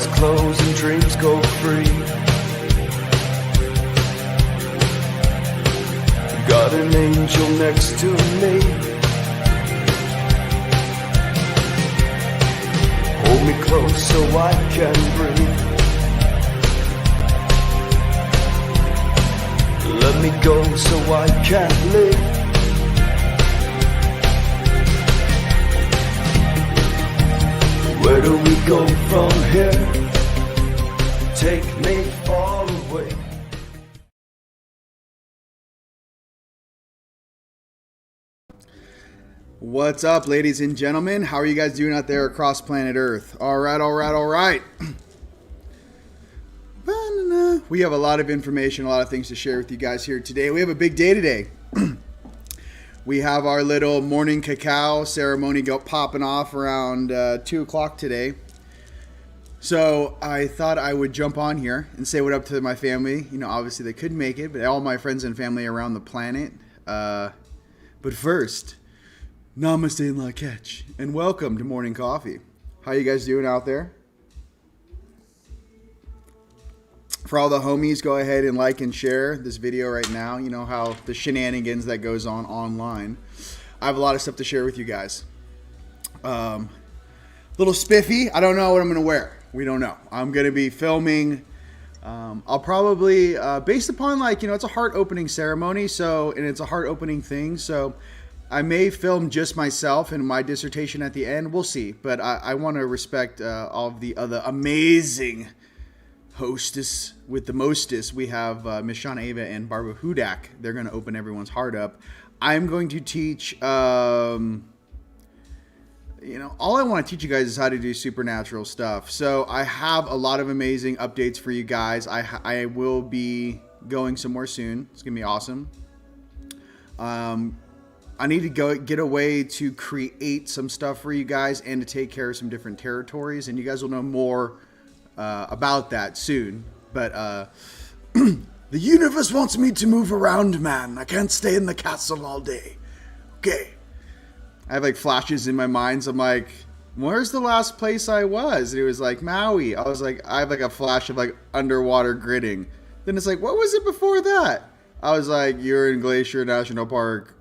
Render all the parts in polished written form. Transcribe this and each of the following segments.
eyes close and dreams go free. Got an angel next to me. Hold me close so I can breathe. Let me go so I can live. Where do we go from here? Take me far away. What's up, ladies and gentlemen? How are you guys doing out there across planet Earth? All right. We have a lot of information, a lot of things to share with you guys here today. We have a big day today. We have our little morning cacao ceremony popping off around 2 o'clock today. So I thought I would jump on here and say what up to my family. You know, obviously they couldn't make it, but all my friends and family around the planet. But first, namaste and la catch, and welcome to Morning Coffee. How you guys doing out there? For all the homies, go ahead and like and share this video right now. You know how the shenanigans that goes on online. I have a lot of stuff to share with you guys. Little spiffy. I don't know what I'm going to wear. We don't know. I'm going to be filming. I'll probably, based upon it's a heart opening ceremony. And it's a heart opening thing. So I may film just myself and my dissertation at the end. We'll see. But I want to respect all of the other amazing hostess with the mostest. We have Miss Shauna Ava and Barbara Hudak. They're going to open everyone's heart up. I'm going to teach, all I want to teach you guys is how to do supernatural stuff. So I have a lot of amazing updates for you guys. I will be going somewhere soon. It's going to be awesome. I need to get away to create some stuff for you guys and to take care of some different territories. And you guys will know more about that soon. But the universe wants me to move around, man. I can't stay in the castle all day. Okay. I have flashes in my mind. So I'm like, where's the last place I was? And it was Maui. I was I have a flash of underwater gritting. Then it's what was it before that? I was you're in Glacier National Park.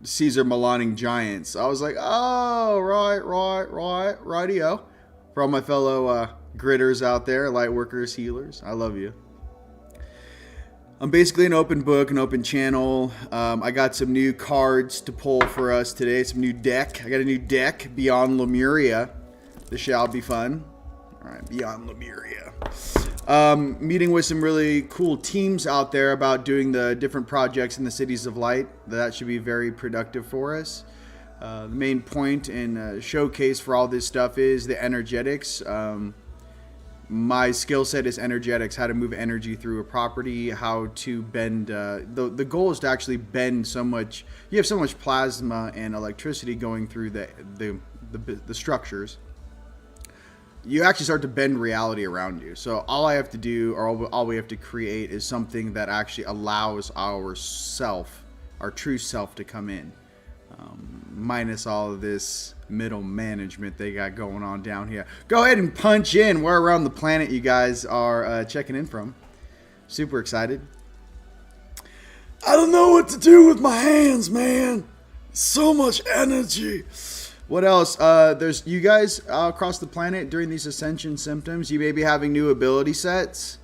Caesar Milaning Giants. I was oh, rightio. For all my fellow gritters out there, light workers, healers, I love you. I'm basically an open book, an open channel. I got some new cards to pull for us today, some new deck. I got a new deck, Beyond Lemuria. This shall be fun. All right, Beyond Lemuria. Meeting with some really cool teams out there about doing the different projects in the Cities of Light. That should be very productive for us. The main point and showcase for all this stuff is the energetics. My skill set is energetics, how to move energy through a property, how to bend. The goal is to actually bend so much. You have so much plasma and electricity going through the structures. You actually start to bend reality around you. So all I have to do, or all we have to create, is something that actually allows our true self to come in. Minus all of this middle management they got going on down here. Go ahead and punch in where around the planet you guys are checking in from. Super excited. I don't know what to do with my hands, man. So much energy. What else? There's you guys across the planet during these ascension symptoms. You may be having new ability sets.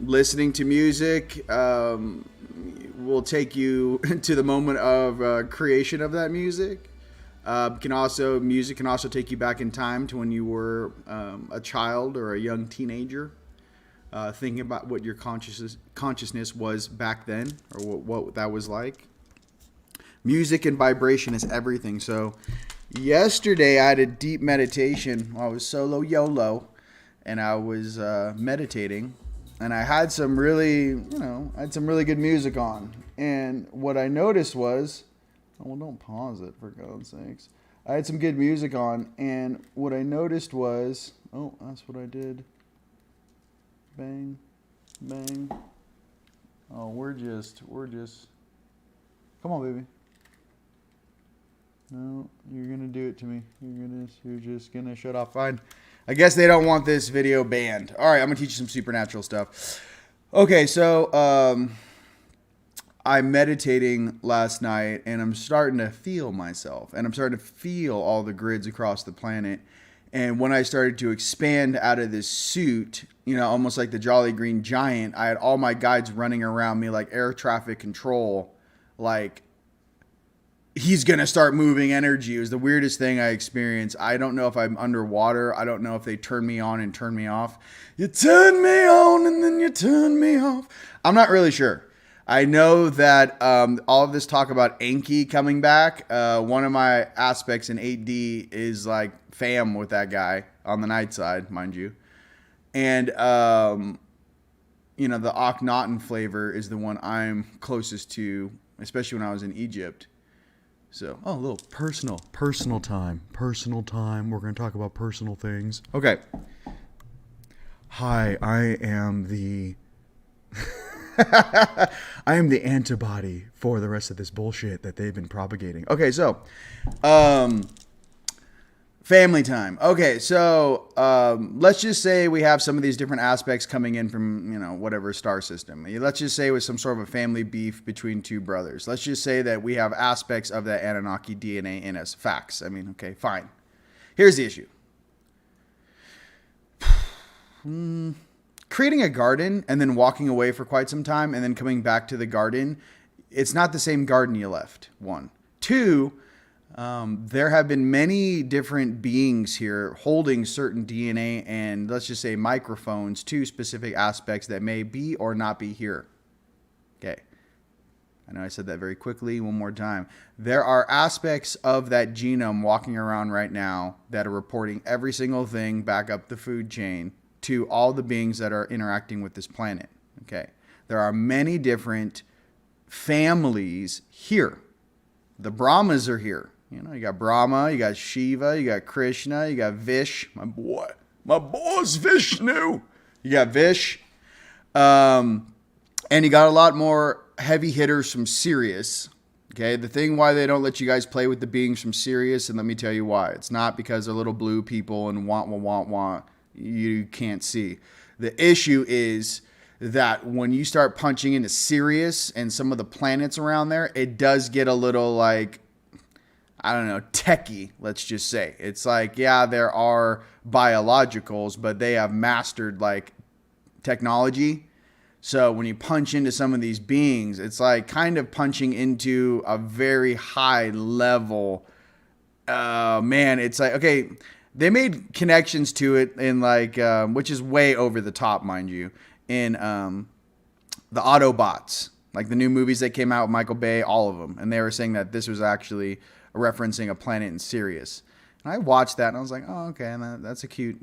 Listening to music will take you to the moment of creation of that music. Music can also take you back in time to when you were a child or a young teenager, thinking about what your consciousness was back then, or what that was like. Music and vibration is everything. So yesterday I had a deep meditation. I was solo YOLO, and I was meditating. And I had some really good music on. And what I noticed was, don't pause it for God's sakes. I had some good music on, and what I noticed was, that's what I did. Bang, bang. Oh, we're just, come on, baby. No, you're gonna do it to me. You're just gonna shut off. Fine. I guess they don't want this video banned. All right, I'm gonna teach you some supernatural stuff. Okay, so I'm meditating last night, and I'm starting to feel myself, and I'm starting to feel all the grids across the planet. And when I started to expand out of this suit, you know, almost like the Jolly Green Giant, I had all my guides running around me like air traffic control, like he's going to start moving energy. It was the weirdest thing I experienced. I don't know if I'm underwater. I don't know if they turn me on and turn me off. You turn me on and then you turn me off. I'm not really sure. I know that all of this talk about Anki coming back, one of my aspects in 8D is like fam with that guy on the night side, mind you. And, you know, the Akhenaten flavor is the one I'm closest to, especially when I was in Egypt. So, a little personal time. We're going to talk about personal things. Okay. Hi, I am the I am the antibody for the rest of this bullshit that they've been propagating. Okay, so family time. Okay, so let's just say we have some of these different aspects coming in from, you know, whatever star system. Let's just say it was some sort of a family beef between two brothers. Let's just say that we have aspects of that Anunnaki DNA in us. Facts. I mean, okay, fine. Here's the issue. Creating a garden and then walking away for quite some time and then coming back to the garden, it's not the same garden you left, one. Two, there have been many different beings here holding certain DNA and let's just say microphones to specific aspects that may be or not be here. Okay. I know I said that very quickly. One more time. There are aspects of that genome walking around right now that are reporting every single thing back up the food chain to all the beings that are interacting with this planet. Okay. There are many different families here. The Brahmas are here. You know, you got Brahma, you got Shiva, you got Krishna, you got Vish, my boy's Vishnu. You got Vish. And you got a lot more heavy hitters from Sirius. Okay, the thing why they don't let you guys play with the beings from Sirius, and let me tell you why. It's not because they're little blue people and want. You can't see. The issue is that when you start punching into Sirius and some of the planets around there, it does get a little like, I don't know, techie, let's just say. It's like, yeah, there are biologicals, but they have mastered like technology. So when you punch into some of these beings, it's like kind of punching into a very high level. Man, it's like, okay, they made connections to it in like, which is way over the top, mind you, in the Autobots, like the new movies that came out with Michael Bay, all of them. And they were saying that this was actually referencing a planet in Sirius. And I watched that and I was like, oh, okay, and that's a cute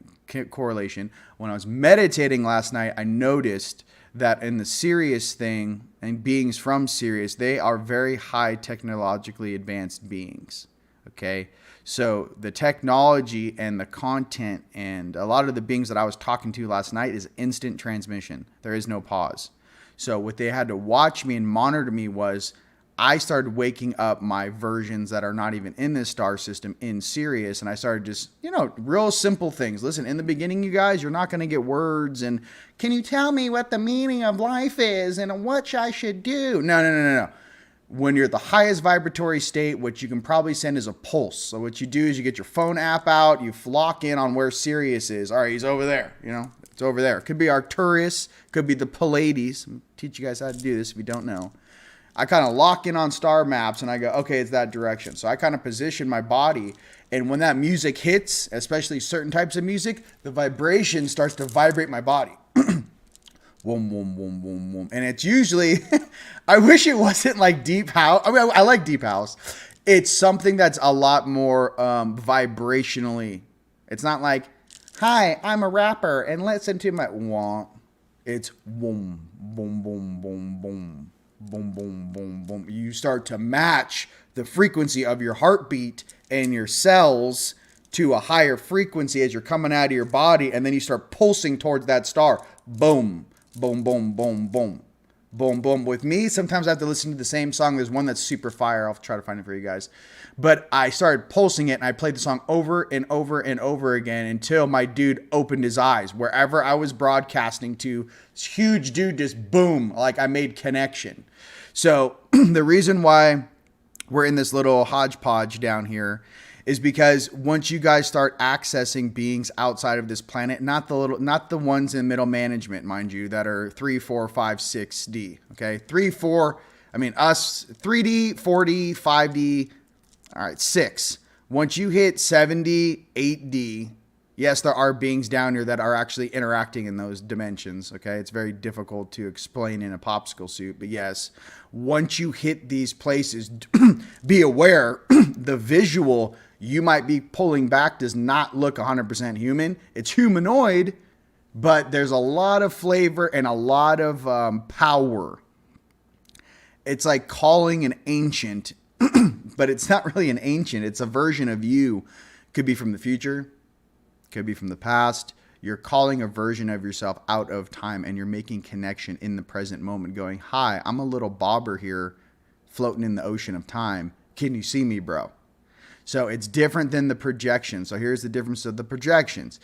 correlation. When I was meditating last night, I noticed that in the Sirius thing and beings from Sirius, they are very high technologically advanced beings. Okay. So the technology and the content and a lot of the beings that I was talking to last night is instant transmission. There is no pause. So what they had to watch me and monitor me was I started waking up my versions that are not even in this star system in Sirius. And I started just, you know, real simple things. Listen, in the beginning, you guys, you're not going to get words. And can you tell me what the meaning of life is and what I should do? No. When you're at the highest vibratory state, what you can probably send is a pulse. So what you do is you get your phone app out, you lock in on where Sirius is. All right, he's over there, you know, it's over there. It could be Arcturus, could be the Pleiades. I'll teach you guys how to do this if you don't know. I kind of lock in on star maps and I go, okay, it's that direction. So I kind of position my body. And when that music hits, especially certain types of music, the vibration starts to vibrate my body. Boom, boom, boom, boom, boom. And it's usually, I wish it wasn't like deep house. I mean, I like deep house. It's something that's a lot more vibrationally. It's not like, hi, I'm a rapper and listen to my wah. It's boom, boom, boom, boom, boom, boom, boom, boom, boom. You start to match the frequency of your heartbeat and your cells to a higher frequency as you're coming out of your body. And then you start pulsing towards that star. Boom. Boom, boom, boom, boom. Boom, boom. With me, sometimes I have to listen to the same song. There's one that's super fire. I'll try to find it for you guys. But I started pulsing it, and I played the song over and over and over again until my dude opened his eyes. Wherever I was broadcasting to, this huge dude just boom, like I made connection. So the reason why we're in this little hodgepodge down here is because once you guys start accessing beings outside of this planet, not the ones in middle management, mind you, that are 3, 4, 5, 6D. Okay, 3, 4. I mean us 3D, 4D, 5D. All right, 6. Once you hit 7D, 8D, yes, there are beings down here that are actually interacting in those dimensions. Okay, it's very difficult to explain in a popsicle suit, but yes, once you hit these places, be aware the visual you might be pulling back does not look 100% human. It's humanoid, but there's a lot of flavor and a lot of power. It's like calling an ancient, but it's not really an ancient. It's a version of you. Could be from the future, could be from the past. You're calling a version of yourself out of time, and you're making connection in the present moment, going, hi, I'm a little bobber here floating in the ocean of time. Can you see me, bro? So it's different than the projection. So here's the difference of the projections.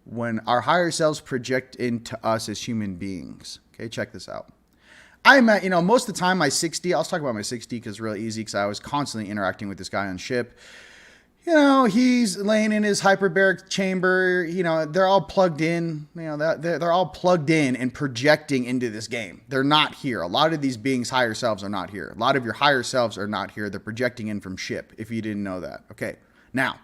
When our higher selves project into us as human beings. Okay, check this out. I'm at, most of the time my 6D, I'll talk about my 6D because it's really easy because I was constantly interacting with this guy on ship. He's laying in his hyperbaric chamber. They're all plugged in. They're all plugged in and projecting into this game. They're not here. A lot of these beings' higher selves are not here. A lot of your higher selves are not here. They're projecting in from ship, if you didn't know that. Okay. Now,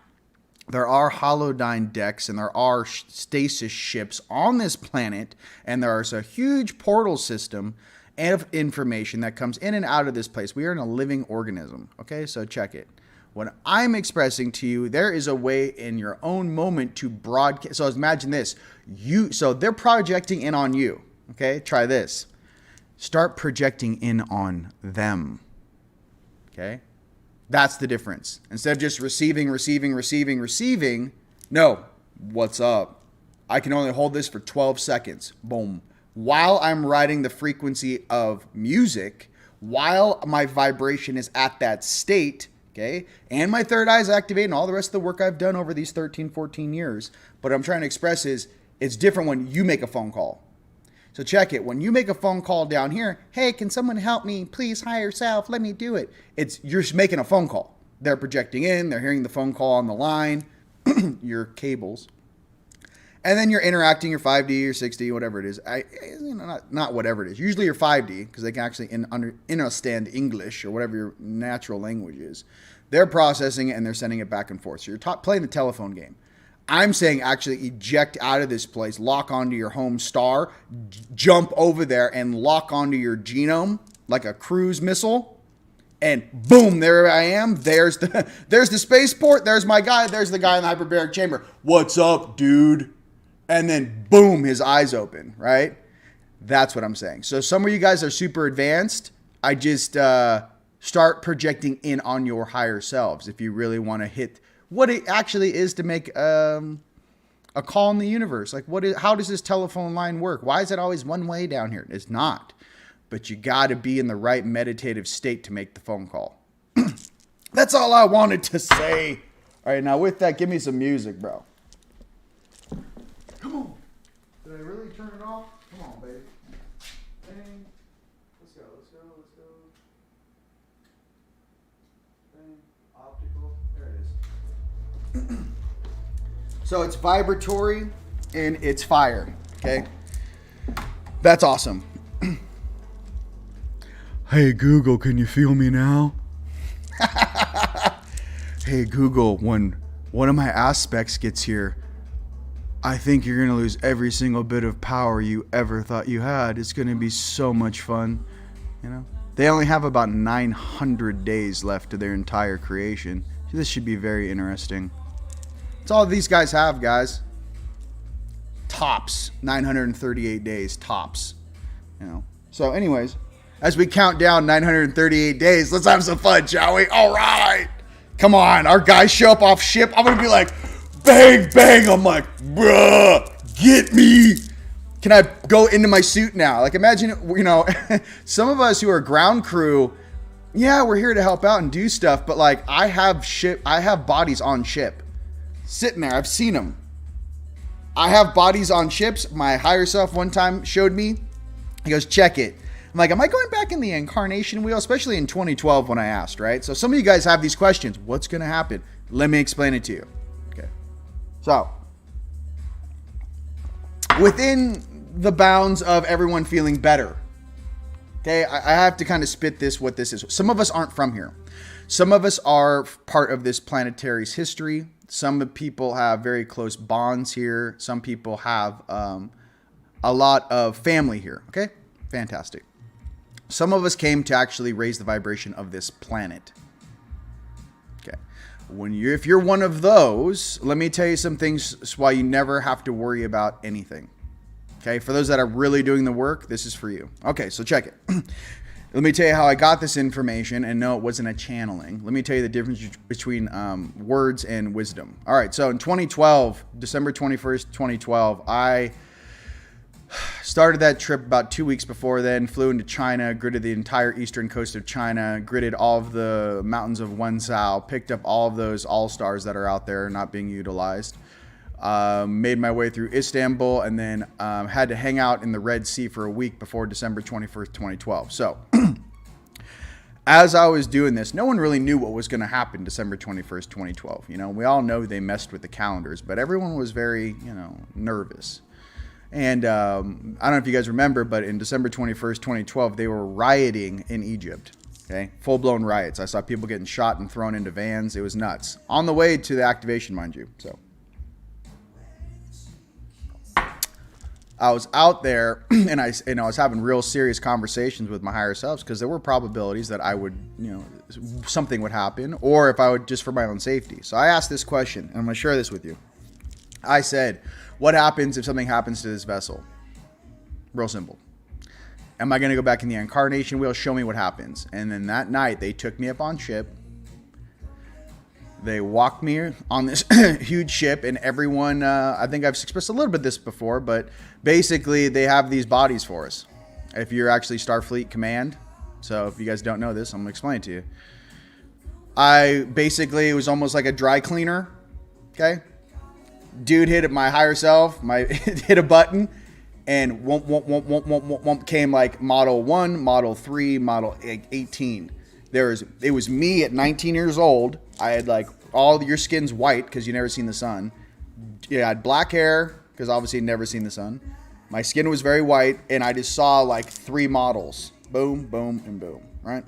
there are holodyne decks and there are stasis ships on this planet, and there is a huge portal system of information that comes in and out of this place. We are in a living organism. Okay, so check it. What I'm expressing to you, there is a way in your own moment to broadcast. So imagine this. So they're projecting in on you. Okay, try this. Start projecting in on them. Okay, that's the difference. Instead of just receiving. No, what's up? I can only hold this for 12 seconds. Boom. While I'm riding the frequency of music, while my vibration is at that state, okay, and my third eye is activated and all the rest of the work I've done over these 13, 14 years. But what I'm trying to express is it's different when you make a phone call. So check it. When you make a phone call down here, hey, can someone help me? Please, higher self, let me do it. You're just making a phone call. They're projecting in. They're hearing the phone call on the line, your cables. And then you're interacting your 5D or 6D, whatever it is. Not whatever it is. Usually your 5D, because they can actually understand English or whatever your natural language is. They're processing it and they're sending it back and forth. So you're playing the telephone game. I'm saying actually eject out of this place, lock onto your home star, jump over there and lock onto your genome like a cruise missile. And boom, there I am. There's the spaceport. There's my guy. There's the guy in the hyperbaric chamber. What's up, dude? And then boom, his eyes open, right? That's what I'm saying. So some of you guys are super advanced. I just start projecting in on your higher selves if you really want to hit what it actually is to make a call in the universe. Like how does this telephone line work? Why is it always one way down here? It's not. But you got to be in the right meditative state to make the phone call. That's all I wanted to say. All right, now with that, give me some music, bro. Come on. Did I really turn it off? Come on, baby. Bang. Let's go. Bang. Optical. There it is. So it's vibratory and it's fire. Okay. That's awesome. Hey, Google, can you feel me now? Hey, Google, when one of my aspects gets here, I think you're going to lose every single bit of power you ever thought you had. It's going to be so much fun. They only have about 900 days left to their entire creation. So this should be very interesting. That's all these guys have, guys. Tops. 938 days, tops. So anyways, as we count down 938 days, let's have some fun, shall we? All right. Come on. Our guys show up off ship. I'm going to be like, bang, bang. I'm like, bruh, get me. can I go into my suit now? Like, imagine, you know, some of us who are ground crew, yeah, we're here to help out and do stuff, but like, I have bodies on ship sitting there. I've seen them. I have bodies on ships. My higher self one time showed me. He goes, check it. I'm like, am I going back in the Incarnation wheel? Especially in 2012 when I asked, right? So some of you guys have these questions. What's going to happen? Let me explain it to you. Okay. So, within the bounds of everyone feeling better, okay, I have to kind of spit this, what this is. Some of us aren't from here. Some of us are part of this planetary's history. Some people have very close bonds here. Some people have a lot of family here. Okay, fantastic. Some of us came to actually raise the vibration of this planet. Okay, if you're one of those, let me tell you some things why you never have to worry about anything. Okay, for those that are really doing the work, this is for you. Okay, so check it. Let me tell you how I got this information, and no, it wasn't a channeling. Let me tell you the difference between words and wisdom. All right, so in 2012, December 21st, 2012, I started that trip about 2 weeks before then, flew into China, gridded the entire eastern coast of China, gridded all of the mountains of Wenzhou, picked up all of those all-stars that are out there not being utilized. Made my way through Istanbul, and then had to hang out in the Red Sea for a week before December 21st, 2012. So, as I was doing this, no one really knew what was going to happen December 21st, 2012. You know, we all know they messed with the calendars, but everyone was very, you know, nervous. And I don't know if you guys remember, but in December 21st, 2012, they were rioting in Egypt. Okay, full-blown riots. I saw people getting shot and thrown into vans. It was nuts. On the way to the activation, mind you. So I was out there, and I was having real serious conversations with my higher selves, because there were probabilities that I would, you know, something would happen, or if I would, just for my own safety. So I asked this question, and I'm going to share this with you. I said, what happens if something happens to this vessel? Real simple. Am I going to go back in the Incarnation wheel? Show me what happens. And then that night, they took me up on ship. They walked me on this huge ship, and everyone, I think I've expressed a little bit of this before, but basically they have these bodies for us. If you're actually Starfleet Command, so if you guys don't know this, I'm going to explain it to you. It was almost like a dry cleaner, okay? Dude hit my higher self, hit a button, and womp came like Model 1, Model 3, Model 18. It was me at 19 years old. I had like all your skin's white because you never seen the sun. Yeah, I had black hair because obviously never seen the sun. My skin was very white, and I just saw like 3 models. Boom, boom, and boom, right?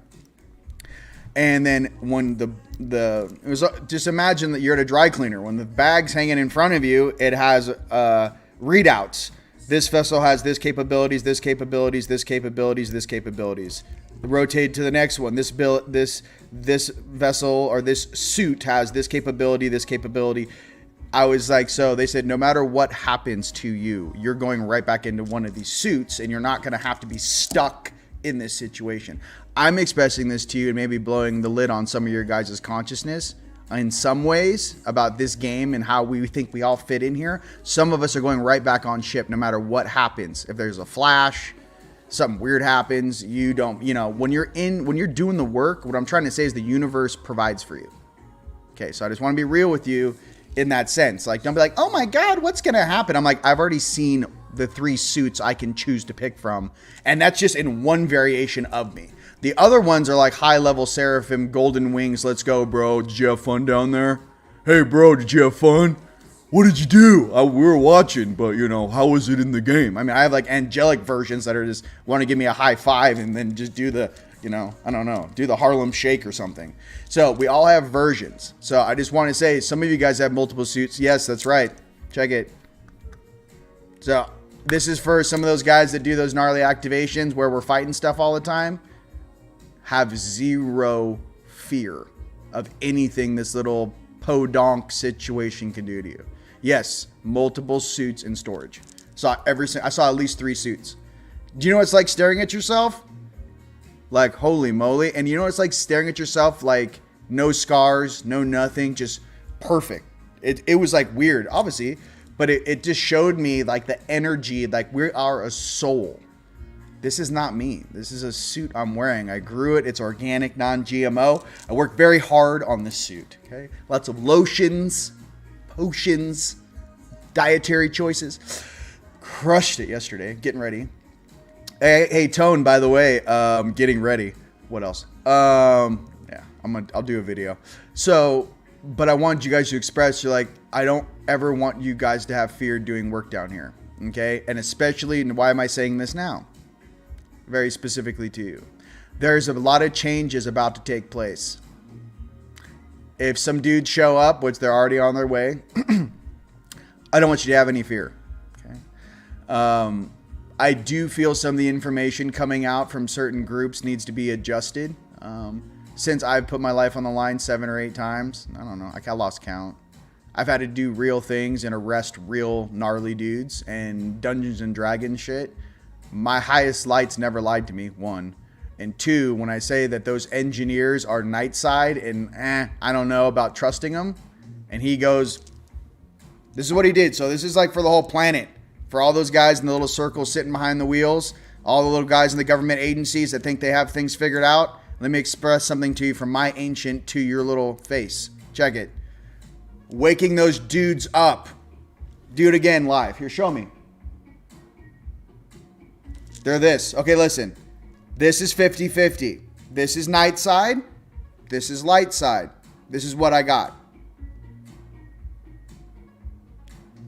And then when it was just imagine that you're at a dry cleaner. When the bag's hanging in front of you, it has readouts. This vessel has this capabilities, this capabilities, this capabilities, this capabilities. Rotate to the next one. This vessel or this suit has this capability, this capability. I was like, so they said, no matter what happens to you, you're going right back into one of these suits, and you're not going to have to be stuck in this situation. I'm expressing this to you and maybe blowing the lid on some of your guys' consciousness in some ways about this game and how we think we all fit in here. Some of us are going right back on ship no matter what happens. If there's a flash, something weird happens, you don't, when you're doing the work, what I'm trying to say is the universe provides for you. Okay, so I just want to be real with you in that sense. Like, don't be like, oh my God, what's going to happen? I'm like, I've already seen the 3 suits I can choose to pick from, and that's just in one variation of me. The other ones are like high-level seraphim, golden wings. Let's go, bro. Did you have fun down there? Hey, bro, did you have fun? What did you do? We were watching, but, how was it in the game? I mean, I have like angelic versions that are just want to give me a high five and then just do the, I don't know, do the Harlem Shake or something. So we all have versions. So I just want to say, some of you guys have multiple suits. Yes, that's right. Check it. So this is for some of those guys that do those gnarly activations where we're fighting stuff all the time. Have zero fear of anything this little podonk situation can do to you. Yes, multiple suits in storage. I saw at least 3 suits. Do you know what it's like staring at yourself? Like, holy moly. And you know what it's like staring at yourself, like no scars, no nothing, just perfect. It was like weird, obviously, But it just showed me like the energy, like we are a soul. This is not me. This is a suit I'm wearing. I grew it. It's organic, non-GMO. I worked very hard on this suit. Okay, lots of lotions, potions, dietary choices. Crushed it yesterday. Getting ready. Hey, Tone. By the way, getting ready. What else? Yeah, I'll do a video. So, but I want you guys to express. You're like, I don't ever want you guys to have fear doing work down here. Okay, and especially, and why am I saying this now? Very specifically to you. There's a lot of changes about to take place. If some dudes show up, which they're already on their way, I don't want you to have any fear. Okay. I do feel some of the information coming out from certain groups needs to be adjusted. Since I've put my life on the line 7 or 8 times, I don't know, I lost count. I've had to do real things and arrest real gnarly dudes and Dungeons and Dragons shit. My highest lights never lied to me, 1. And 2, when I say that those engineers are night side and I don't know about trusting them. And he goes, this is what he did. So this is like for the whole planet. For all those guys in the little circle sitting behind the wheels. All the little guys in the government agencies that think they have things figured out. Let me express something to you from my ancient to your little face. Check it. Waking those dudes up. Do it again live. Here, show me. They're this. Okay, listen. This is 50-50. This is night side. This is light side. This is what I got.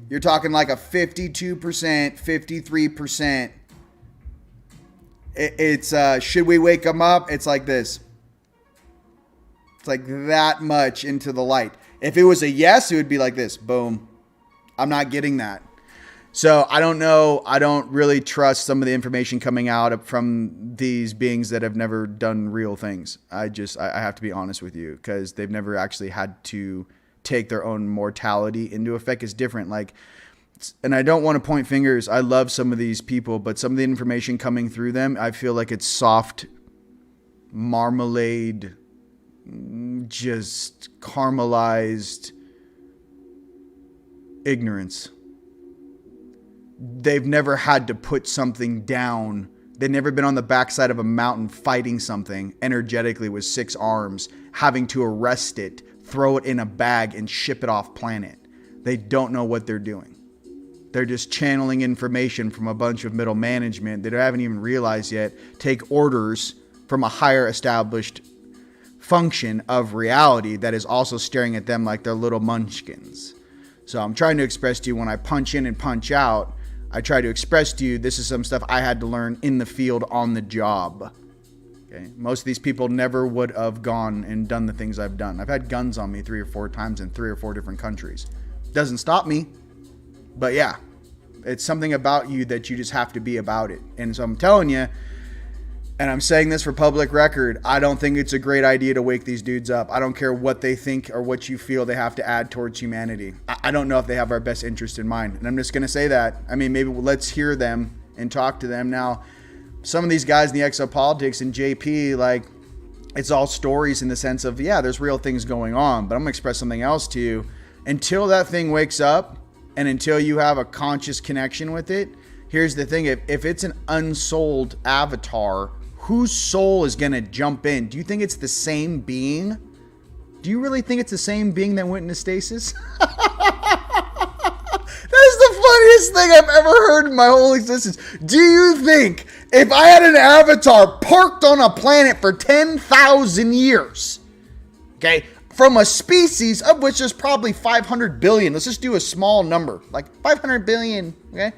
You're talking like a 52%, 53%. It's, should we wake them up? It's like this. It's like that much into the light. If it was a yes, it would be like this. Boom. I'm not getting that. So I don't know. I don't really trust some of the information coming out from these beings that have never done real things. I have to be honest with you because they've never actually had to take their own mortality into effect. It's different. Like, and I don't want to point fingers. I love some of these people, but some of the information coming through them, I feel like it's soft marmalade, just caramelized ignorance. They've never had to put something down. They've never been on the backside of a mountain fighting something energetically with 6 arms, having to arrest it, throw it in a bag, and ship it off planet. They don't know what they're doing. They're just channeling information from a bunch of middle management that they haven't even realized yet, take orders from a higher established function of reality that is also staring at them like they're little munchkins. So I'm trying to express to you when I punch in and punch out, I try to express to you, this is some stuff I had to learn in the field on the job. Okay. Most of these people never would have gone and done the things I've done. I've had guns on me 3 or 4 times in 3 or 4 different countries. Doesn't stop me. But yeah, it's something about you that you just have to be about it. And so I'm telling you, and I'm saying this for public record, I don't think it's a great idea to wake these dudes up. I don't care what they think or what you feel they have to add towards humanity. I don't know if they have our best interest in mind. And I'm just going to say that. I mean, maybe let's hear them and talk to them. Now, some of these guys in the exopolitics and JP, like, it's all stories in the sense of, yeah, there's real things going on. But I'm going to express something else to you. Until that thing wakes up and until you have a conscious connection with it, here's the thing. If it's an unsouled avatar, whose soul is going to jump in? Do you think it's the same being? Do you really think it's the same being that went into stasis? That is the funniest thing I've ever heard in my whole existence. Do you think if I had an avatar parked on a planet for 10,000 years, okay, from a species of which there's probably 500 billion, let's just do a small number, like 500 billion, okay?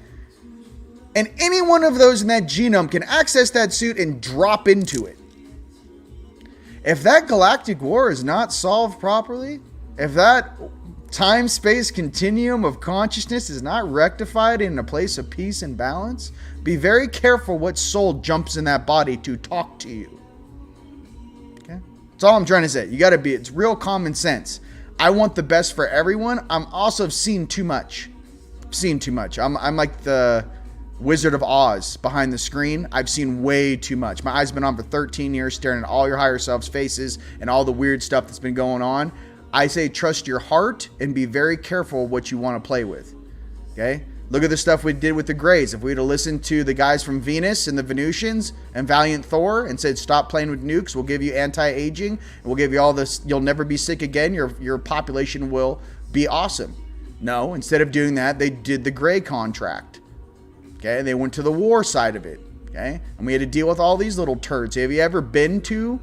And any one of those in that genome can access that suit and drop into it. If that galactic war is not solved properly, if that time-space continuum of consciousness is not rectified in a place of peace and balance, be very careful what soul jumps in that body to talk to you. Okay? That's all I'm trying to say. You got to be, it's real common sense. I want the best for everyone. I'm also seen too much. I'm like the Wizard of Oz behind the screen. I've seen way too much. My eyes have been on for 13 years staring at all your higher selves' faces and all the weird stuff that's been going on. I say trust your heart and be very careful what you want to play with. Okay? Look at the stuff we did with the Greys. If we'd have listened to the guys from Venus and the Venusians and Valiant Thor and said, stop playing with nukes, we'll give you anti-aging, and we'll give you all this, you'll never be sick again, your population will be awesome. No, instead of doing that, they did the Grey contract. Okay? They went to the war side of it. Okay? And we had to deal with all these little turds. Have you ever been to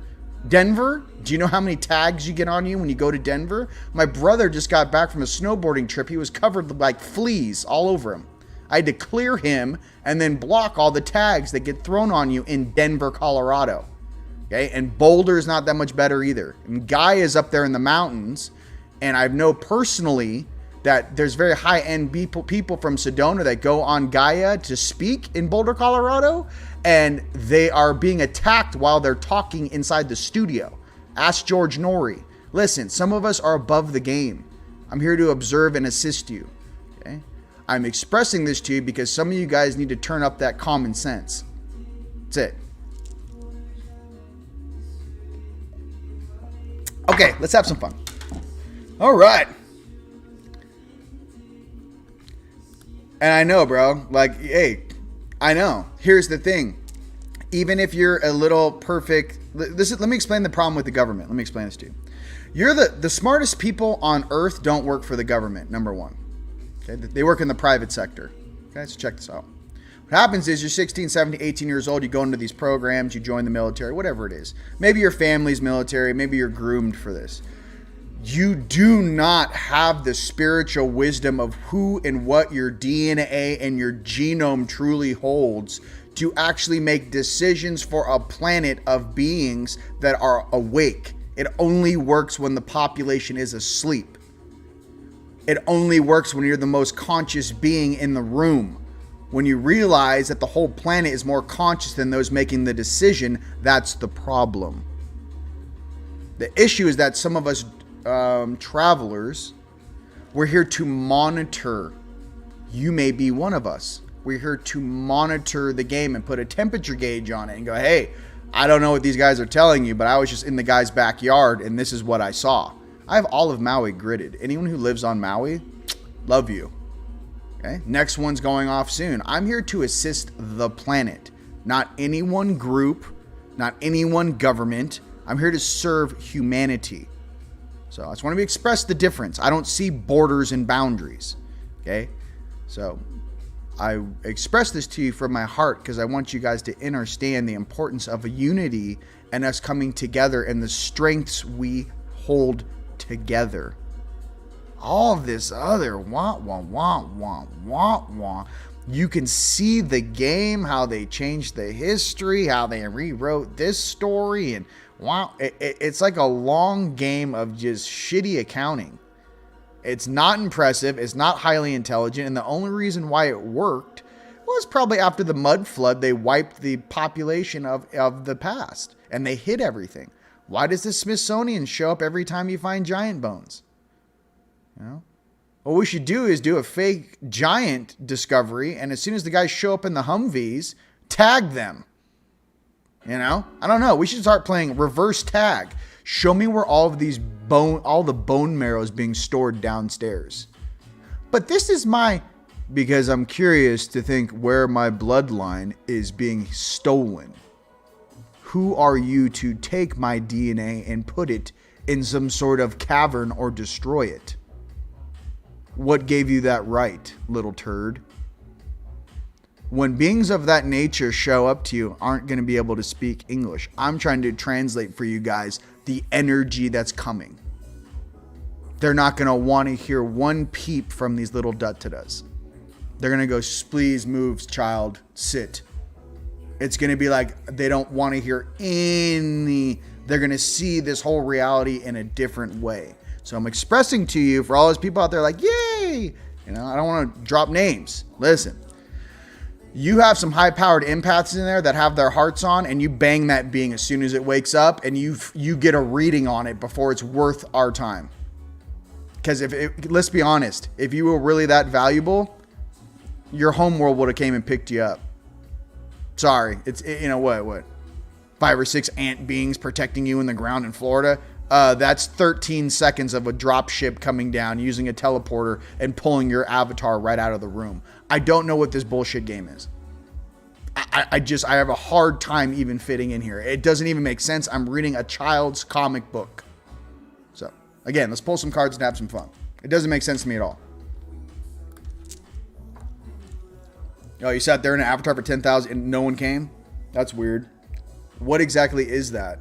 Denver? Do you know how many tags you get on you when you go to Denver? My brother just got back from a snowboarding trip. He was covered like fleas all over him. I had to clear him and then block all the tags that get thrown on you in Denver, Colorado. Okay, and Boulder is not that much better either. And Gaia is up there in the mountains, and I know personally that there's very high-end people from Sedona that go on Gaia to speak in Boulder, Colorado, and they are being attacked while they're talking inside the studio. Ask George Norrie. Listen, some of us are above the game. I'm here to observe and assist you. Okay? I'm expressing this to you because some of you guys need to turn up that common sense. That's it. Okay, let's have some fun. All right. And I know, bro, like, hey, I know. Here's the thing. Even if you're a little perfect, let me explain the problem with the government. Let me explain this to you. You're the smartest people on earth don't work for the government, number one. Okay, they work in the private sector. Okay, so check this out. What happens is you're 16, 17, 18 years old, you go into these programs, you join the military, whatever it is. Maybe your family's military, maybe you're groomed for this. You do not have the spiritual wisdom of who and what your DNA and your genome truly holds to actually make decisions for a planet of beings that are awake. It only works when the population is asleep. It only works when you're the most conscious being in the room. When you realize that the whole planet is more conscious than those making the decision, that's the problem. The issue is that some of us travelers, we're here to monitor. You may be one of us. We're here to monitor the game and put a temperature gauge on it and go, hey, I don't know what these guys are telling you, but I was just in the guy's backyard and this is what I saw. I have all of Maui gridded. Anyone who lives on Maui, love you. Okay, next one's going off soon. I'm here to assist the planet, not any one group, not any one government. I'm here to serve humanity. So I just want to express the difference. I don't see borders and boundaries. Okay, so I express this to you from my heart because I want you guys to understand the importance of a unity and us coming together and the strengths we hold together. All of this other wah, wah, wah, wah, wah, wah. You can see the game, how they changed the history, how they rewrote this story, and wow, it's like a long game of just shitty accounting. It's not impressive. It's not highly intelligent. And the only reason why it worked was probably after the mud flood, they wiped the population of the past and they hid everything. Why does the Smithsonian show up every time you find giant bones? You know, what we should do is do a fake giant discovery. And as soon as the guys show up in the Humvees, tag them. You know, I don't know. We should start playing reverse tag. Show me where all of these all the bone marrow is being stored downstairs. But this is because I'm curious to think where my bloodline is being stolen. Who are you to take my DNA and put it in some sort of cavern or destroy it? What gave you that right, little turd? When beings of that nature show up to you, aren't going to be able to speak English. I'm trying to translate for you guys the energy that's coming. They're not going to want to hear one peep from these little da-da-das. They're going to go, please move, child, sit. It's going to be like they don't want to hear any. They're going to see this whole reality in a different way. So I'm expressing to you, for all those people out there like, yay! You know, I don't want to drop names. Listen. You have some high-powered empaths in there that have their hearts on, and you bang that being as soon as it wakes up, and you get a reading on it before it's worth our time. Because let's be honest, if you were really that valuable, your homeworld would have came and picked you up. Sorry, it's, you know what, 5 or 6 ant beings protecting you in the ground in Florida. that's 13 seconds of a drop ship coming down using a teleporter and pulling your avatar right out of the room. I don't know what this bullshit game is. I have a hard time even fitting in here. It doesn't even make sense. I'm reading a child's comic book. So, again, let's pull some cards and have some fun. It doesn't make sense to me at all. Oh, you sat there in an avatar for 10,000 and no one came? That's weird. What exactly is that?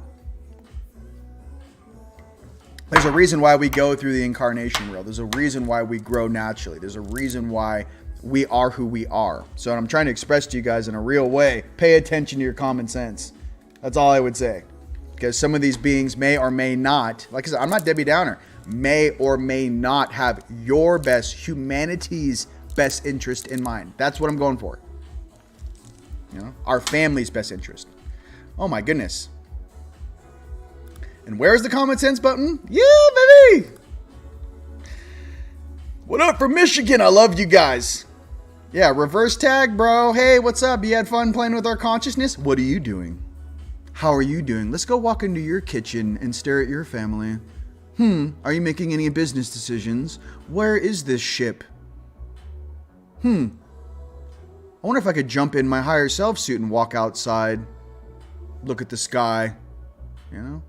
There's a reason why we go through the incarnation wheel. There's a reason why we grow naturally. There's a reason why we are who we are. So I'm trying to express to you guys in a real way, pay attention to your common sense. That's all I would say. Because some of these beings may or may not, like I said, I'm not Debbie Downer, may or may not have your best, humanity's best interest in mind. That's what I'm going for. You know, our family's best interest. Oh my goodness. And where's the common sense button? Yeah, baby! What up from Michigan? I love you guys. Yeah, reverse tag, bro. Hey, what's up? You had fun playing with our consciousness? What are you doing? How are you doing? Let's go walk into your kitchen and stare at your family. Are you making any business decisions? Where is this ship? I wonder if I could jump in my higher self suit and walk outside. Look at the sky. You know?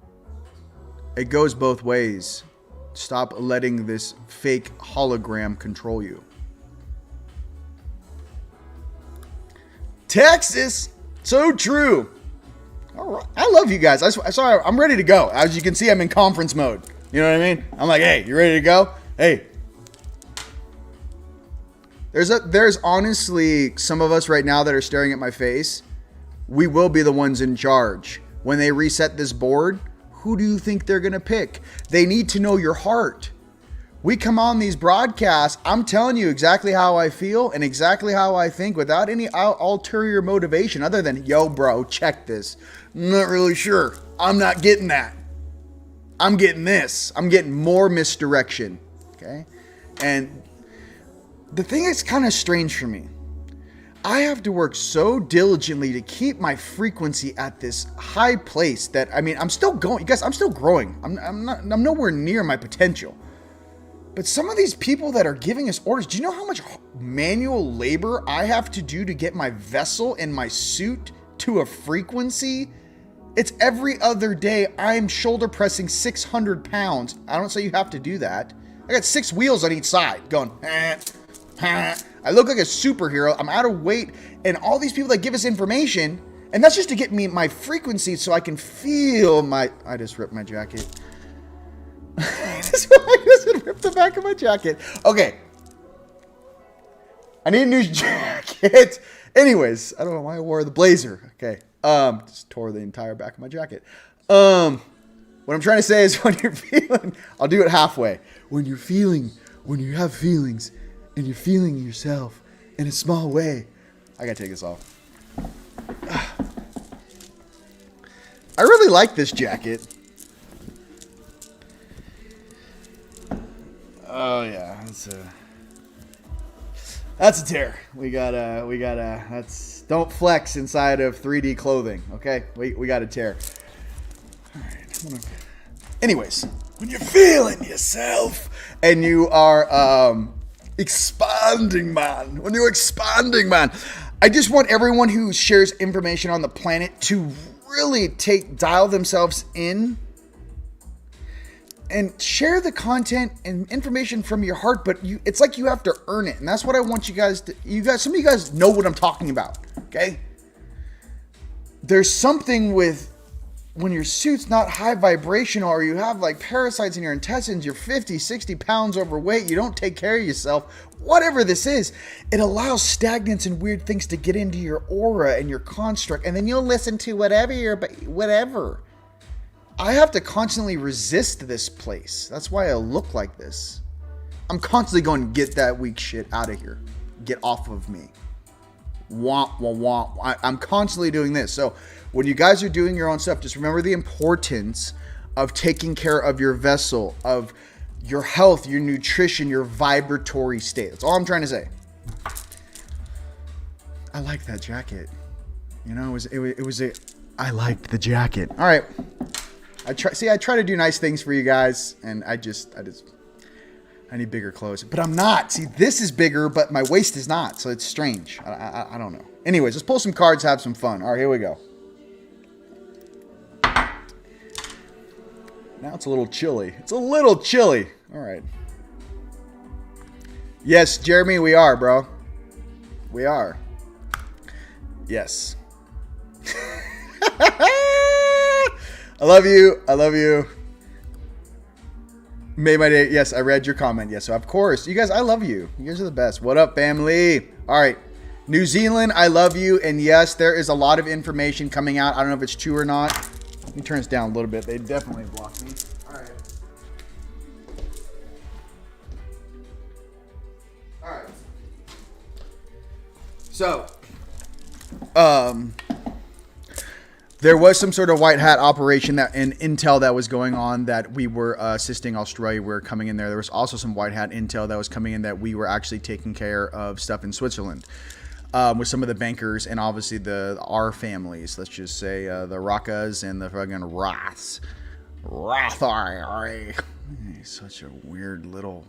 It goes both ways. Stop letting this fake hologram control you. Texas! So true! All right. I love you guys. I'm ready to go. As you can see, I'm in conference mode. You know what I mean? I'm like, hey, you ready to go? Hey. There's honestly some of us right now that are staring at my face. We will be the ones in charge. When they reset this board, who do you think they're going to pick? They need to know your heart. We come on these broadcasts, I'm telling you exactly how I feel and exactly how I think without any ulterior motivation other than, yo, bro, check this. I'm not really sure. I'm not getting that. I'm getting this. I'm getting more misdirection. Okay? And the thing that's kind of strange for me, I have to work so diligently to keep my frequency at this high place that, I mean, I'm still going. You guys, I'm still growing. I'm nowhere near my potential. But some of these people that are giving us orders, do you know how much manual labor I have to do to get my vessel and my suit to a frequency? It's every other day I'm shoulder pressing 600 pounds. I don't say you have to do that. I got 6 wheels on each side going, I look like a superhero. I'm out of weight. And all these people that give us information, and that's just to get me my frequency so I can feel my... I just ripped my jacket. I just ripped the back of my jacket. Okay. I need a new jacket. Anyways, I don't know why I wore the blazer. Okay. Just tore the entire back of my jacket. What I'm trying to say is when you're feeling... I'll do it halfway. When you have feelings... and you're feeling yourself in a small way. I gotta take this off. I really like this jacket. Oh yeah, that's a tear. We gotta, don't flex inside of 3D clothing, okay? We got a tear. All right. Anyways, when you're feeling yourself and you are, expanding, man. When you're expanding, man. I just want everyone who shares information on the planet to really dial themselves in and share the content and information from your heart, but it's like you have to earn it. And that's what I want you guys to, some of you guys know what I'm talking about, okay? There's something with when your suit's not high vibrational or you have like parasites in your intestines, you're 50, 60 pounds overweight, you don't take care of yourself, whatever this is, it allows stagnance and weird things to get into your aura and your construct, and then you'll listen to whatever. I have to constantly resist this place. That's why I look like this. I'm constantly going to get that weak shit out of here. Get off of me. I'm constantly doing this. So when you guys are doing your own stuff, just remember the importance of taking care of your vessel, of your health, your nutrition, your vibratory state. That's all I'm trying to say. I like that jacket. You know, I liked the jacket. All right. I try to do nice things for you guys, and I need bigger clothes. But I'm not. See, this is bigger, but my waist is not. So it's strange. I don't know. Anyways, let's pull some cards, have some fun. All right, here we go. Now it's a little chilly. It's a little chilly. All right. Yes, Jeremy, we are, bro. We are. Yes. I love you. I love you. Made my day. Yes, I read your comment. Yes, so of course. You guys, I love you. You guys are the best. What up, family? All right. New Zealand, I love you. And yes, there is a lot of information coming out. I don't know if it's true or not. Let me turn this down a little bit. They definitely blocked me. All right. All right. So, there was some sort of white hat operation that in intel that was going on that we were assisting Australia. We were coming in there. There was also some white hat intel that was coming in that we were actually taking care of stuff in Switzerland with some of the bankers and obviously our families. Let's just say the Rakas and the fucking Roths. He's such a weird little.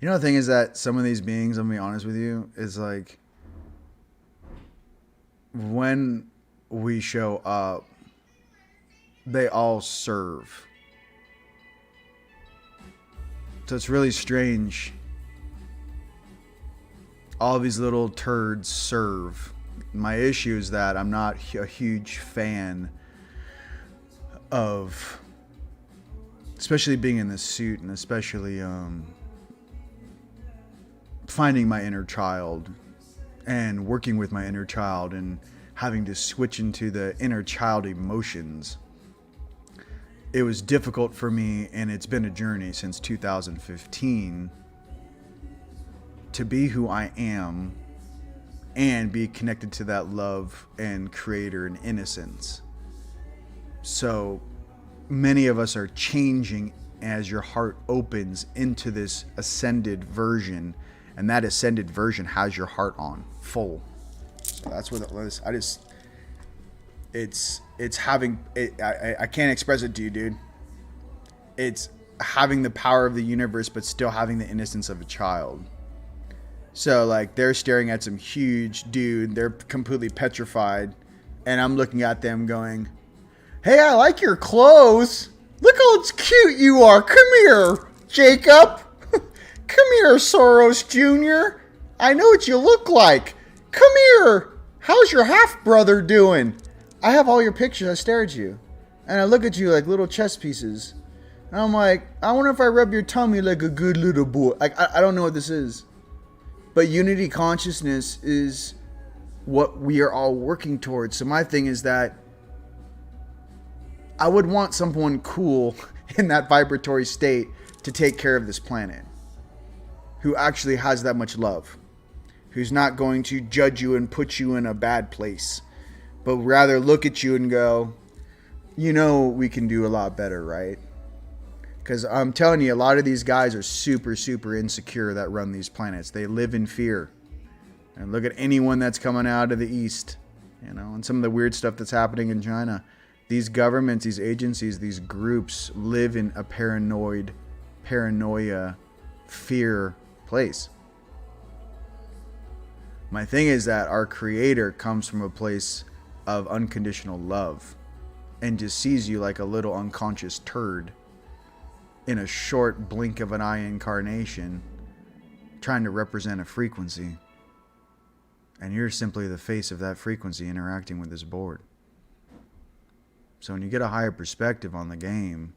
You know the thing is that some of these beings, I'm gonna be honest with you, is like when we show up, they all serve. So it's really strange. All these little turds serve. My issue is that I'm not a huge fan of, especially being in this suit and especially finding my inner child and working with my inner child and having to switch into the inner child emotions. It was difficult for me, and it's been a journey since 2015 to be who I am and be connected to that love and creator and innocence. So many of us are changing as your heart opens into this ascended version, and that ascended version has your heart on full. So that's what it was. It's having it. I can't express it to you, dude. It's having the power of the universe, but still having the innocence of a child. So like they're staring at some huge dude. They're completely petrified, and I'm looking at them going, "Hey, I like your clothes. Look how cute you are. Come here, Jacob. Come here, Soros Jr. I know what you look like. Come here. How's your half-brother doing? I have all your pictures. I stare at you. And I look at you like little chess pieces. And I'm like, I wonder if I rub your tummy like a good little boy. Like, I don't know what this is. But unity consciousness is what we are all working towards. So my thing is that I would want someone cool in that vibratory state to take care of this planet. Who actually has that much love. Who's not going to judge you and put you in a bad place, but rather look at you and go, you know, we can do a lot better, right? Because I'm telling you, a lot of these guys are super, super insecure that run these planets. They live in fear. And look at anyone that's coming out of the East, you know, and some of the weird stuff that's happening in China. These governments, these agencies, these groups live in a paranoia, fear place. My thing is that our creator comes from a place of unconditional love and just sees you like a little unconscious turd in a short blink of an eye incarnation trying to represent a frequency. And you're simply the face of that frequency interacting with this board. So when you get a higher perspective on the game,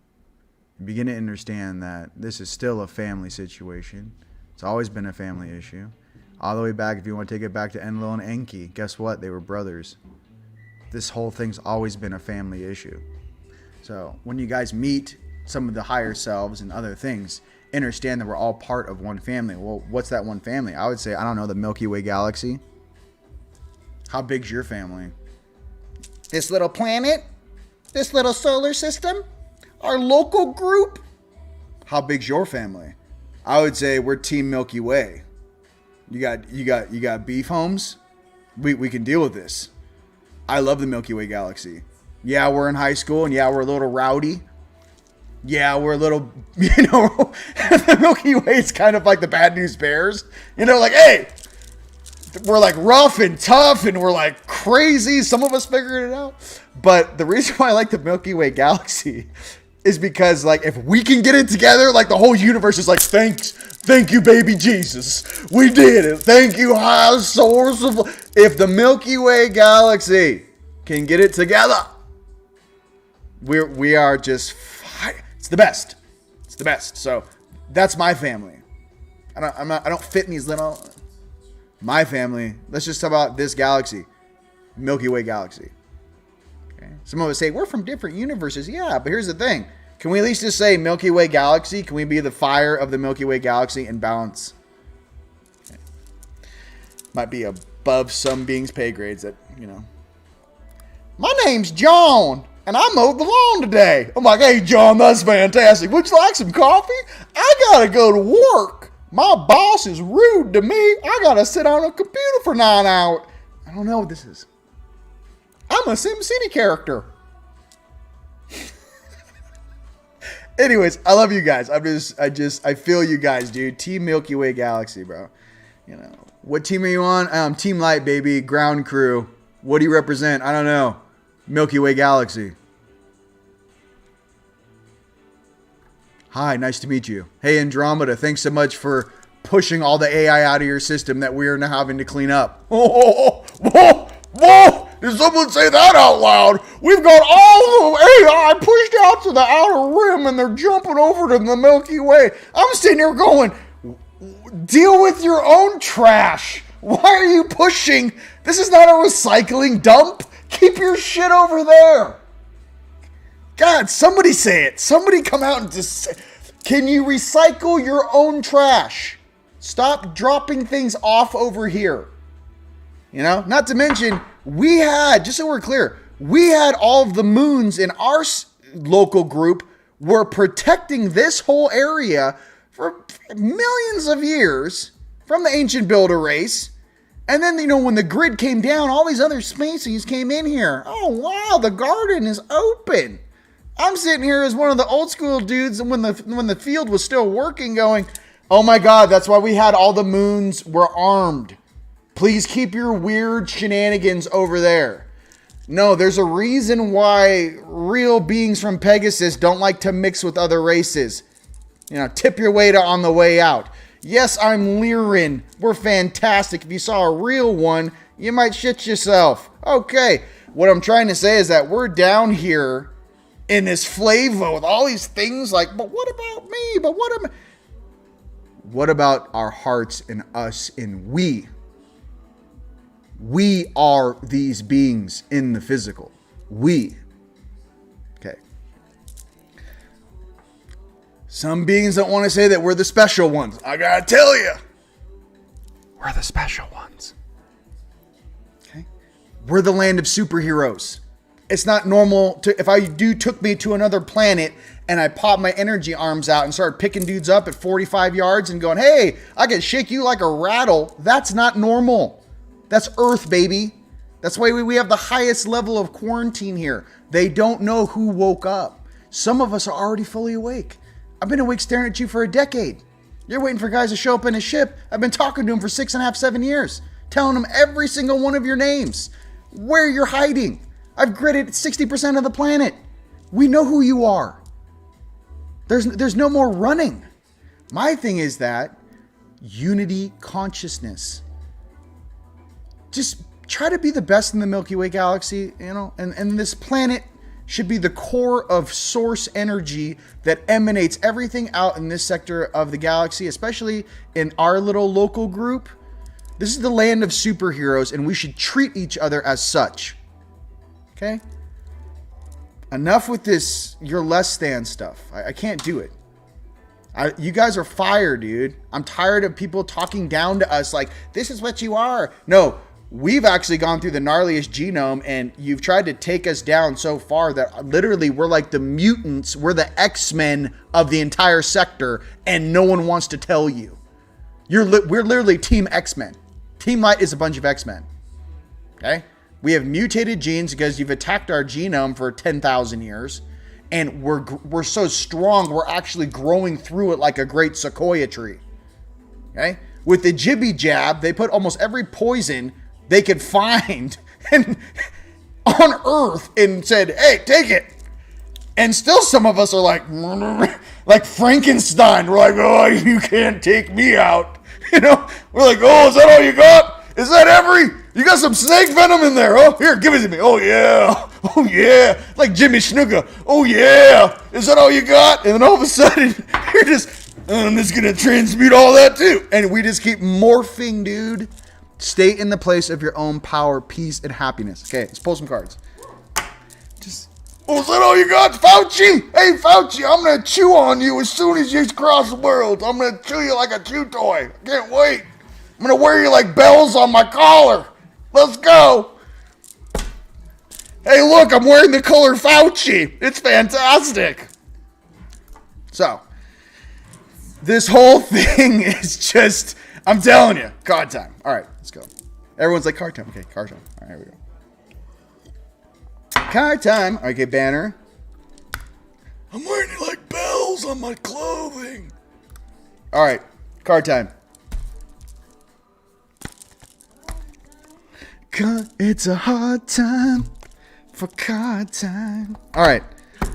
you begin to understand that this is still a family situation. It's always been a family issue. All the way back, if you want to take it back to Enlil and Enki, guess what? They were brothers. This whole thing's always been a family issue. So when you guys meet some of the higher selves and other things, understand that we're all part of one family. Well, what's that one family? I would say, I don't know, the Milky Way galaxy. How big's your family? This little planet? This little solar system? Our local group? How big's your family? I would say we're Team Milky Way. You got beef homes? We can deal with this. I love the Milky Way galaxy. Yeah, we're in high school, and yeah, we're a little rowdy. Yeah, we're a little, the Milky Way is kind of like the Bad News Bears. Like, hey, we're like rough and tough, and we're like crazy. Some of us figured it out. But the reason why I like the Milky Way galaxy is because, like, if we can get it together, like, the whole universe is like, thank you, baby Jesus. We did it. Thank you, high source of... If the Milky Way galaxy can get it together, we are just fine. It's the best. It's the best. So that's my family. I don't fit in these little... My family. Let's just talk about this galaxy. Milky Way galaxy. Okay. Some of us say, we're from different universes. Yeah, but here's the thing. Can we at least just say Milky Way galaxy? Can we be the fire of the Milky Way galaxy and balance? Okay. Might be above some beings' pay grades that, My name's John, and I mowed the lawn today. I'm like, hey, John, that's fantastic. Would you like some coffee? I gotta go to work. My boss is rude to me. I gotta sit on a computer for 9 hours. I don't know what this is. I'm a SimCity character. Anyways, I love you guys. I feel you guys, dude. Team Milky Way Galaxy, bro. What team are you on? Team Light, baby. Ground crew. What do you represent? I don't know. Milky Way Galaxy. Hi, nice to meet you. Hey, Andromeda, thanks so much for pushing all the AI out of your system that we are now having to clean up. Whoa! Did someone say that out loud? We've got all the AI pushed out to the outer rim, and they're jumping over to the Milky Way. I'm sitting here going, deal with your own trash. Why are you pushing? This is not a recycling dump. Keep your shit over there. God, somebody say it. Somebody come out and just say, can you recycle your own trash? Stop dropping things off over here. Not to mention, we had, just so we're clear, we had all of the moons in our local group were protecting this whole area for millions of years from the ancient builder race. And then, when the grid came down, all these other species came in here. Oh, wow, the garden is open. I'm sitting here as one of the old school dudes when the field was still working going, oh my God, that's why we had all the moons were armed. Please keep your weird shenanigans over there. No, there's a reason why real beings from Pegasus don't like to mix with other races. Tip your way on the way out. Yes, I'm Lyran. We're fantastic. If you saw a real one, you might shit yourself. Okay, what I'm trying to say is that we're down here in this flavor with all these things like, but what about me? But what about our hearts and us and we? We are these beings in the physical. We. Okay. Some beings don't want to say that we're the special ones. I gotta tell you. We're the special ones. Okay. We're the land of superheroes. It's not normal if I took me to another planet and I pop my energy arms out and start picking dudes up at 45 yards and going, hey, I can shake you like a rattle. That's not normal. That's Earth, baby. That's why we have the highest level of quarantine here. They don't know who woke up. Some of us are already fully awake. I've been awake staring at you for a decade. You're waiting for guys to show up in a ship. I've been talking to them for 6.5, 7 years. Telling them every single one of your names. Where you're hiding. I've gridded 60% of the planet. We know who you are. There's no more running. My thing is that unity consciousness. Just try to be the best in the Milky Way galaxy, and this planet should be the core of source energy that emanates everything out in this sector of the galaxy, especially in our little local group. This is the land of superheroes, and we should treat each other as such. Okay? Enough with this you're less than stuff. I can't do it. You guys are fired, dude. I'm tired of people talking down to us like, this is what you are. No, we've actually gone through the gnarliest genome, and you've tried to take us down so far that literally we're like the mutants. We're the X-Men of the entire sector, and no one wants to tell you. We're literally Team X-Men. Team Light is a bunch of X-Men. Okay? We have mutated genes because you've attacked our genome for 10,000 years. And we're so strong, we're actually growing through it like a great sequoia tree. Okay? With the jibby jab, they put almost every poison they could find and on Earth and said, hey, take it. And still some of us are like Frankenstein. We're like, oh, you can't take me out. You know, we're like, oh, is that all you got? Is that you got some snake venom in there? Oh, here, give it to me. Oh, yeah. Oh, yeah. Like Jimmy Snuka. Oh, yeah. Is that all you got? And then all of a sudden, you're just, I'm just going to transmute all that too. And we just keep morphing, dude. Stay in the place of your own power, peace, and happiness. Okay, let's pull some cards. Oh, is that all you got? Fauci? Hey, Fauci, I'm going to chew on you as soon as you cross the world. I'm going to chew you like a chew toy. I can't wait. I'm going to wear you like bells on my collar. Let's go. Hey, look, I'm wearing the color Fauci. It's fantastic. So, this whole thing is just, I'm telling you, card time. All right, let's go. Everyone's like, card time. Okay, card time. All right, here we go. Card time. Okay, banner. I'm wearing it like bells on my clothing. All right, card time. It's a hard time for card time. All right,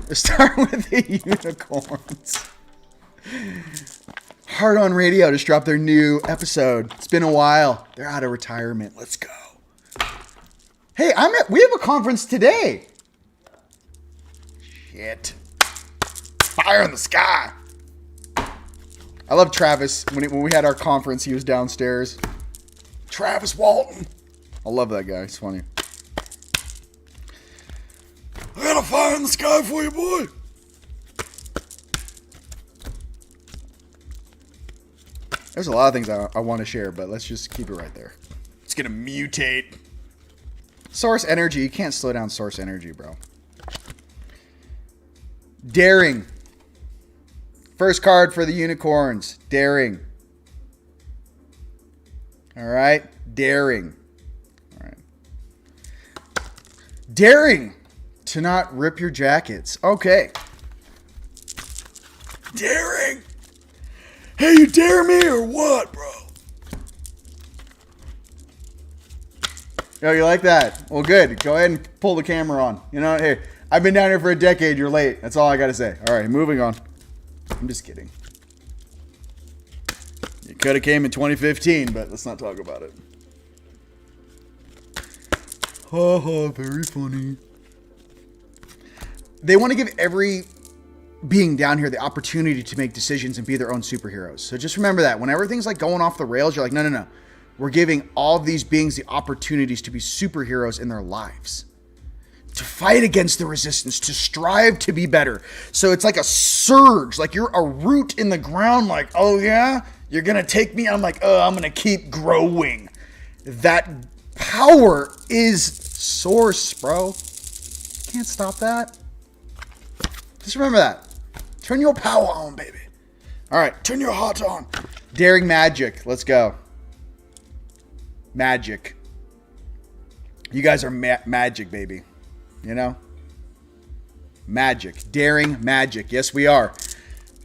let's start with the unicorns. Heart on Radio just dropped their new episode. It's been a while. They're out of retirement. Let's go. Hey, we have a conference today. Shit. Fire in the sky. I love Travis. When we had our conference, he was downstairs. Travis Walton. I love that guy. It's funny. I got a fire in the sky for you, boy. There's a lot of things I want to share, but let's just keep it right there. It's going to mutate. Source energy. You can't slow down source energy, bro. Daring. First card for the unicorns. Daring. All right. Daring. All right. Daring to not rip your jackets. Okay. Daring. Hey, you dare me or what, bro? Yo, you like that? Well, good. Go ahead and pull the camera on. You know, hey, I've been down here for a decade. You're late. That's all I got to say. All right, moving on. I'm just kidding. You could have came in 2015, but let's not talk about it. Ha ha, very funny. They want to give every being down here the opportunity to make decisions and be their own superheroes. So just remember that. Whenever things like going off the rails, you're like, no. We're giving all of these beings the opportunities to be superheroes in their lives. To fight against the resistance, to strive to be better. So it's like a surge, like you're a root in the ground, like, oh yeah, you're going to take me? I'm like, oh, I'm going to keep growing. That power is source, bro. Can't stop that. Just remember that. Turn your power on, baby. All right, turn your heart on. Daring magic. Let's go. Magic. You guys are magic, baby. You know? Magic. Daring magic. Yes, we are.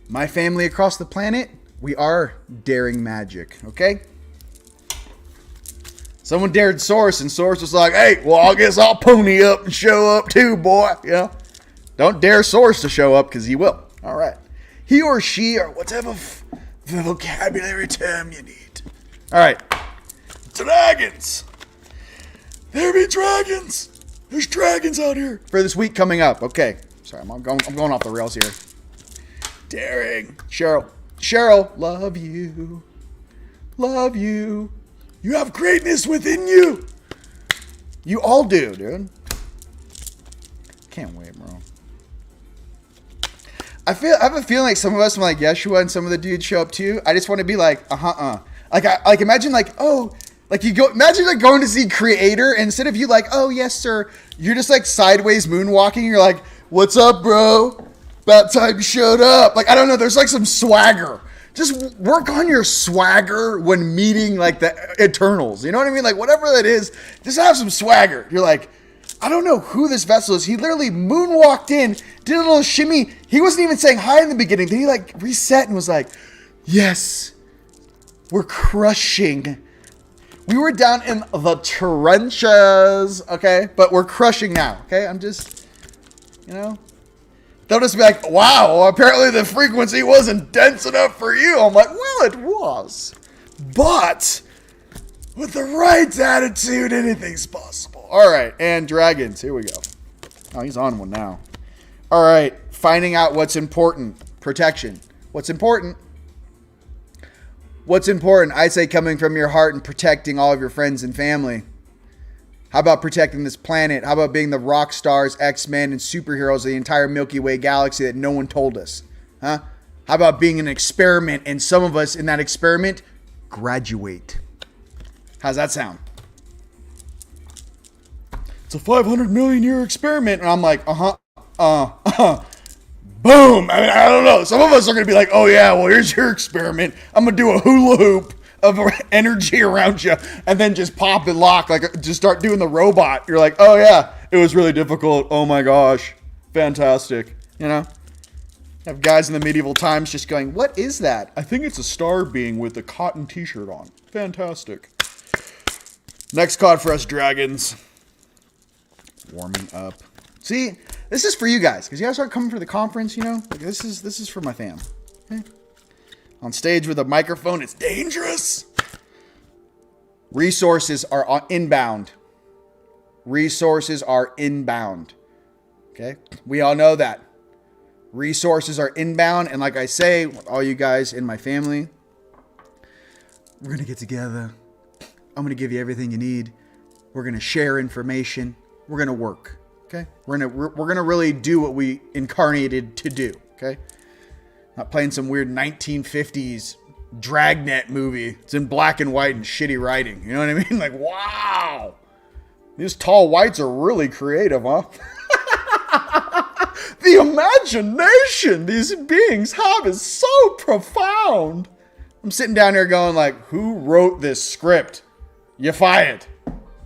My family across the planet, we are daring magic. Okay? Someone dared Source, and Source was like, hey, well, I guess I'll pony up and show up too, boy. You know? Don't dare Source to show up, because he will. All right. He or she, or whatever the vocabulary term you need. All right. Dragons. There be dragons. There's dragons out here. For this week coming up. Okay. Sorry, I'm going off the rails here. Daring. Cheryl, love you. Love you. You have greatness within you. You all do, dude. Can't wait, bro. I have a feeling like some of us, like Yeshua and some of the dudes show up too. I just want to be like, Like imagine like, oh, like you go, imagine like going to see Creator, and instead of you like, oh yes sir, you're just like sideways moonwalking. You're like, what's up, bro? About time you showed up. Like, I don't know. There's like some swagger Just work on your swagger when meeting like the Eternals. You know what I mean? Like whatever that is, just have some swagger. You're like, I don't know who this vessel is. He literally moonwalked in, did a little shimmy. He wasn't even saying hi in the beginning. Then he like reset and was like, yes, we're crushing. We were down in the trenches, okay? But we're crushing now, okay? I'm just, you know. They'll just be like, wow, apparently the frequency wasn't dense enough for you. I'm like, well, it was. But with the right attitude, anything's possible. All right, and dragons. Here we go. Oh, he's on one now. All right, finding out what's important. Protection. What's important? What's important? I say coming from your heart and protecting all of your friends and family. How about protecting this planet? How about being the rock stars, X-Men, and superheroes of the entire Milky Way galaxy that no one told us? Huh? How about being an experiment and some of us in that experiment graduate? How's that sound? It's a 500 million year experiment. And I'm like, boom. I mean, I don't know. Some of us are going to be like, oh yeah, well here's your experiment. I'm going to do a hula hoop of energy around you and then just pop and lock, like just start doing the robot. You're like, oh yeah, it was really difficult. Oh my gosh, fantastic. You know, have guys in the medieval times just going, what is that? I think it's a star being with a cotton t-shirt on. Fantastic. Next card for us dragons. Warming up. See, this is for you guys because you guys aren't coming for the conference. You know, like this is for my fam. Okay? On stage with a microphone, it's dangerous. Resources are inbound. Resources are inbound. Okay? We all know that. Resources are inbound. And like I say, with all you guys in my family, we're going to get together. I'm going to give you everything you need. We're going to share information. We're going to work. Okay? We're going to really do what we incarnated to do. Okay? Not playing some weird 1950s dragnet movie. It's in black and white and shitty writing. You know what I mean? Like, wow. These tall whites are really creative, huh? The imagination these beings have is so profound. I'm sitting down here going like, who wrote this script? You're fired.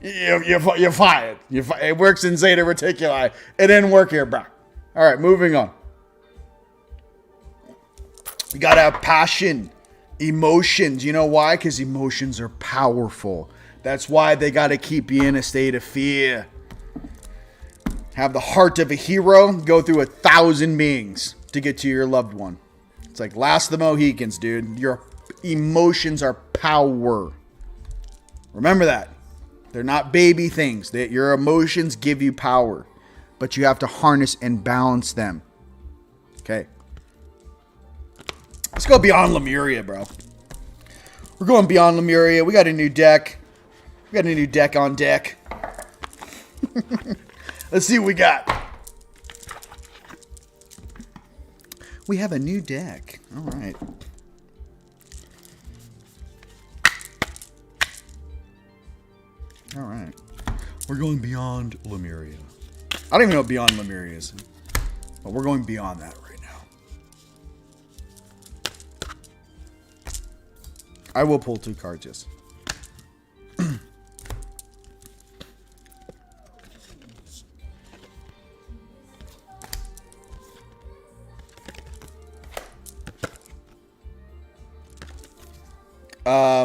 You're fired. It works in Zeta Reticuli. It didn't work here, bro. All right, moving on. You gotta have passion, emotions. You know why? Because emotions are powerful. That's why they gotta keep you in a state of fear. Have the heart of a hero. Go through 1,000 beings to get to your loved one. It's like Last of the Mohicans, dude. Your emotions are power. Remember that. They're not baby things. Your emotions give you power. But you have to harness and balance them. Okay. Let's go beyond Lemuria, bro. We're going beyond Lemuria. We got a new deck. We got a new deck on deck. Let's see what we got. We have a new deck. All right. All right. We're going beyond Lemuria. I don't even know what beyond Lemuria is. But we're going beyond that right now. I will pull 2 cards, yes.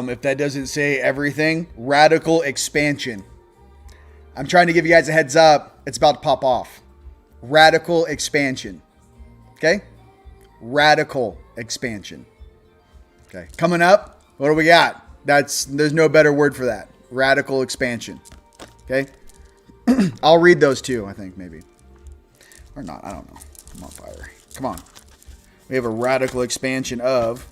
If that doesn't say everything, radical expansion. I'm trying to give you guys a heads up. It's about to pop off. Radical expansion. Okay? Radical expansion. Okay. Coming up, what do we got? There's no better word for that. Radical expansion. Okay? I'll read those too, I think, maybe. Or not, I don't know. I'm on fire. Come on. We have a radical expansion of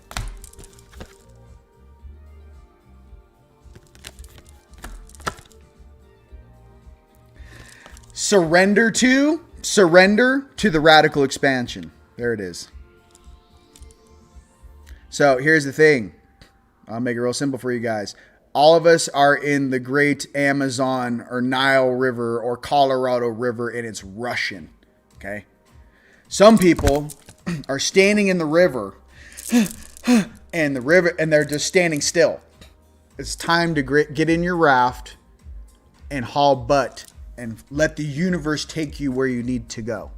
surrender to the radical expansion. There it is. So here's the thing. I'll make it real simple for you guys. All of us are in the great Amazon or Nile River or Colorado River and it's rushing. Okay. Some people are standing in the river and the river, and they're just standing still. It's time to get in your raft and haul butt and let the universe take you where you need to go.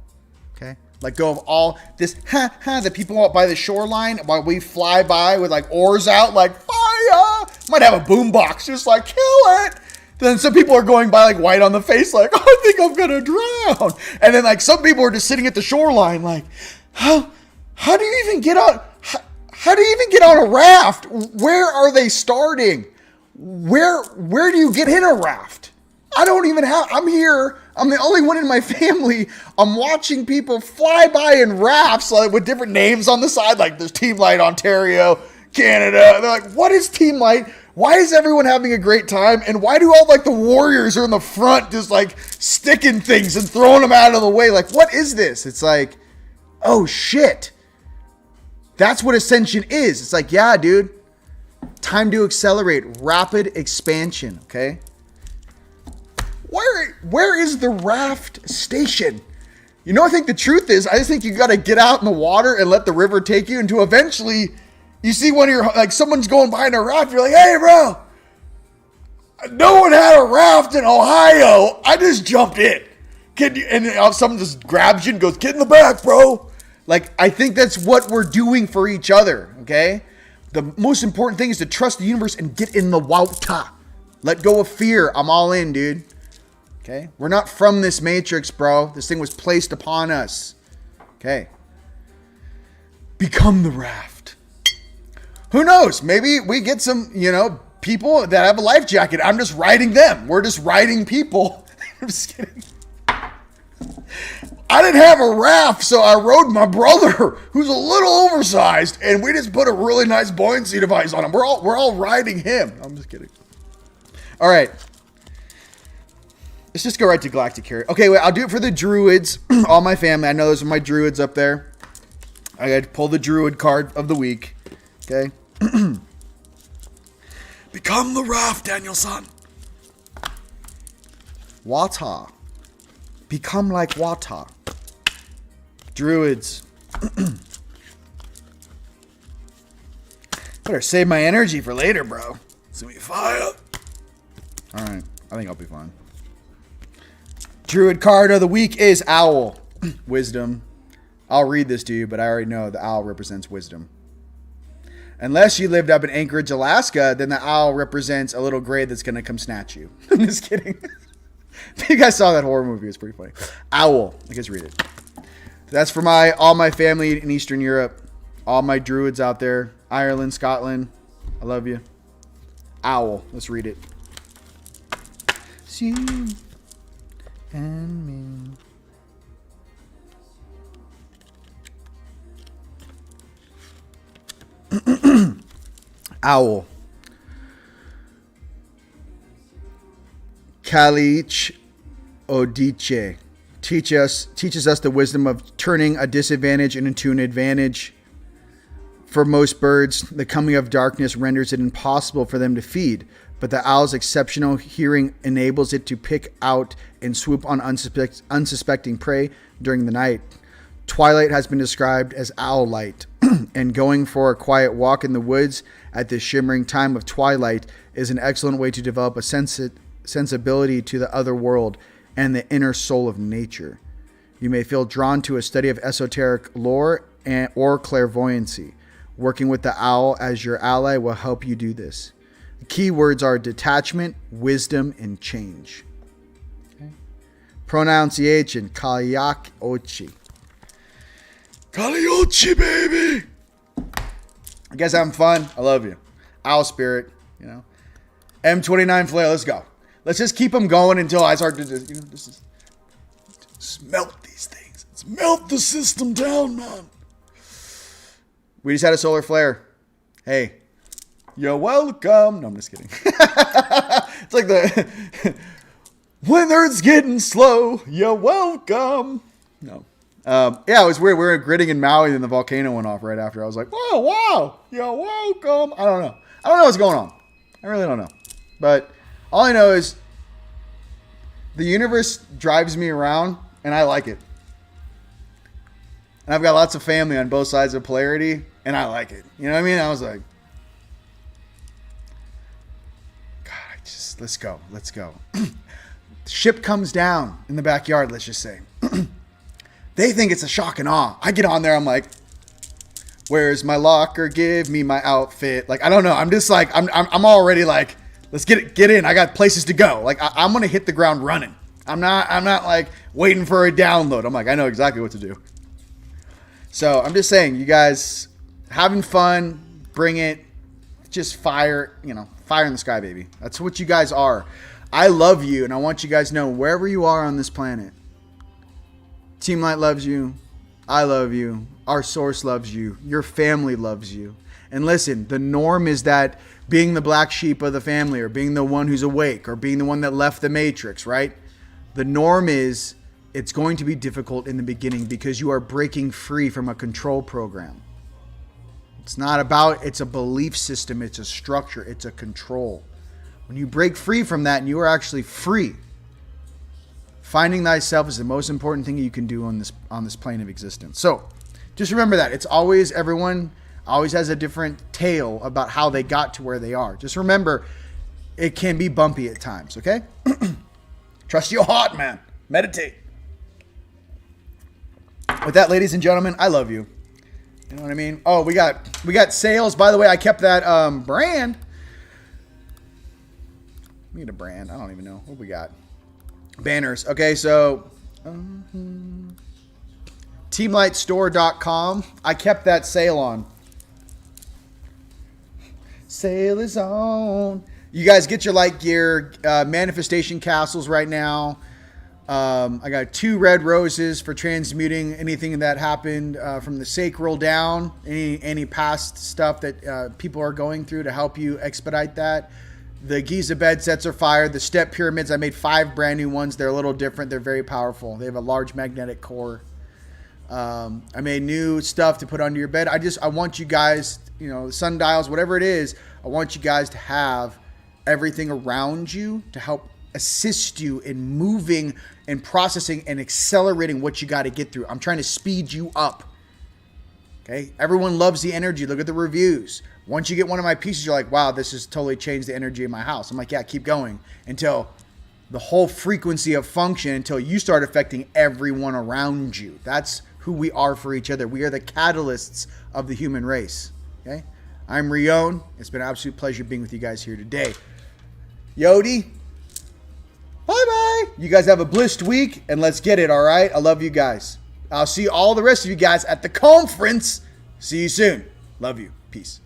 Okay? Let go of all this the people out by the shoreline while we fly by with like oars out, like fire. Might have a boombox, just like kill it. Then some people are going by like white on the face, like I think I'm gonna drown. And then like some people are just sitting at the shoreline, like how do you even get on? How do you even get on a raft? Where are they starting? Where do you get in a raft? I don't even have, I'm here. I'm the only one in my family. I'm watching people fly by in rafts like with different names on the side. Like there's TEAMLIGHT Ontario, Canada. And they're like, what is TEAMLIGHT? Why is everyone having a great time? And why do all like the warriors are in the front just like sticking things and throwing them out of the way? Like, what is this? It's like, oh shit. That's what ascension is. It's like, yeah, dude. Time to accelerate. Rapid expansion, okay? Where is the raft station? You know, I think the truth is, I just think you got to get out in the water and let the river take you until eventually you see one of your, like someone's going behind a raft. You're like, hey, bro, no one had a raft in Ohio. I just jumped in. And someone just grabs you and goes, get in the back, bro. Like, I think that's what we're doing for each other, okay? The most important thing is to trust the universe and get in the water. Let go of fear. I'm all in, dude. Okay? We're not from this matrix, bro. This thing was placed upon us. Okay? Become the raft. Who knows? Maybe we get some, people that have a life jacket. I'm just riding them. We're just riding people. I'm just kidding. I didn't have a raft, so I rode my brother, who's a little oversized, and we just put a really nice buoyancy device on him. We're all riding him. I'm just kidding. All right. Let's just go right to Galactic here. Okay, wait, I'll do it for the druids. All my family. I know those are my druids up there. I got to pull the druid card of the week. Okay. Become the raft, Daniel-san. Wata. Become like Wata. Druids. Better save my energy for later, bro. It's gonna be fire. Alright, I think I'll be fine. Druid card of the week is Owl. Wisdom. I'll read this to you, but I already know the owl represents wisdom. Unless you lived up in Anchorage, Alaska, then the owl represents a little gray that's gonna come snatch you. I'm just kidding. If you guys saw that horror movie, it's pretty funny. Owl. I guess read it. That's for all my family in Eastern Europe. All my druids out there. Ireland, Scotland. I love you. Owl. Let's read it. It's you and me. Owl. Kalich Odiche teaches us the wisdom of turning a disadvantage into an advantage. For most birds, the coming of darkness renders it impossible for them to feed, but the owl's exceptional hearing enables it to pick out and swoop on unsuspecting prey during the night. Twilight has been described as owl light, and going for a quiet walk in the woods at the shimmering time of twilight is an excellent way to develop a sensibility to the other world and the inner soul of nature. You may feel drawn to a study of esoteric lore or clairvoyancy. Working with the owl as your ally will help you do this. The key words are detachment, wisdom, and change. Okay. Pronunciation, Kaliochi. Kaliochi, baby! You guys having fun? I love you. Owl spirit, M29 flare, let's go. Let's just keep them going until I start to just melt these things. Let's melt the system down, man. We just had a solar flare. Hey, you're welcome. No, I'm just kidding. It's like when Earth's getting slow, you're welcome. No. Yeah, it was weird. We were gritting in Maui and the volcano went off right after. I was like, whoa, wow, you're welcome. I don't know what's going on. I really don't know. But all I know is the universe drives me around and I like it. And I've got lots of family on both sides of polarity, and I like it. You know what I mean? I was like, God, let's go. Ship comes down in the backyard, let's just say. They think it's a shock and awe. I get on there, I'm like, where's my locker? Give me my outfit. Like, I don't know. I'm just like, I'm already like, let's get in. I got places to go. Like, I'm going to hit the ground running. I'm not like waiting for a download. I'm like, I know exactly what to do. So I'm just saying, you guys having fun, bring it, just fire in the sky, baby. That's what you guys are. I love you. And I want you guys to know wherever you are on this planet, Team Light loves you. I love you. Our source loves you. Your family loves you. And listen, the norm is that being the black sheep of the family, or being the one who's awake, or being the one that left the matrix, right? The norm is it's going to be difficult in the beginning because you are breaking free from a control program. It's not about, it's a belief system, it's a structure, it's a control. When you break free from that and you are actually free, finding thyself is the most important thing you can do on this plane of existence. So just remember that. It's always, everyone always has a different tale about how they got to where they are. Just remember, it can be bumpy at times, okay? Trust your heart, man. Meditate. With that, ladies and gentlemen, I love you. You know what I mean? Oh, we got sales. By the way, I kept that brand. We need a brand. I don't even know. What we got? Banners. Okay, so teamlightstore.com. I kept that sale on. Sale is on. You guys get your light gear, manifestation castles right now. I got 2 red roses for transmuting anything that happened from the sacral down, any past stuff that people are going through to help you expedite that. The Giza bed sets are fire. The step pyramids, I made 5 brand new ones. They're a little different. They're very powerful. They have a large magnetic core. I made new stuff to put under your bed. I want you guys, sundials, whatever it is, I want you guys to have everything around you to help assist you in moving and processing and accelerating what you got to get through. I'm trying to speed you up. Okay? Everyone loves the energy. Look at the reviews. Once you get one of my pieces, you're like, wow, this has totally changed the energy in my house. I'm like, yeah, keep going until the whole frequency of function, until you start affecting everyone around you. That's who we are for each other. We are the catalysts of the human race. Okay? I'm Rion. It's been an absolute pleasure being with you guys here today. Yodi, bye-bye. You guys have a blessed week, and let's get it, all right? I love you guys. I'll see all the rest of you guys at the conference. See you soon. Love you. Peace.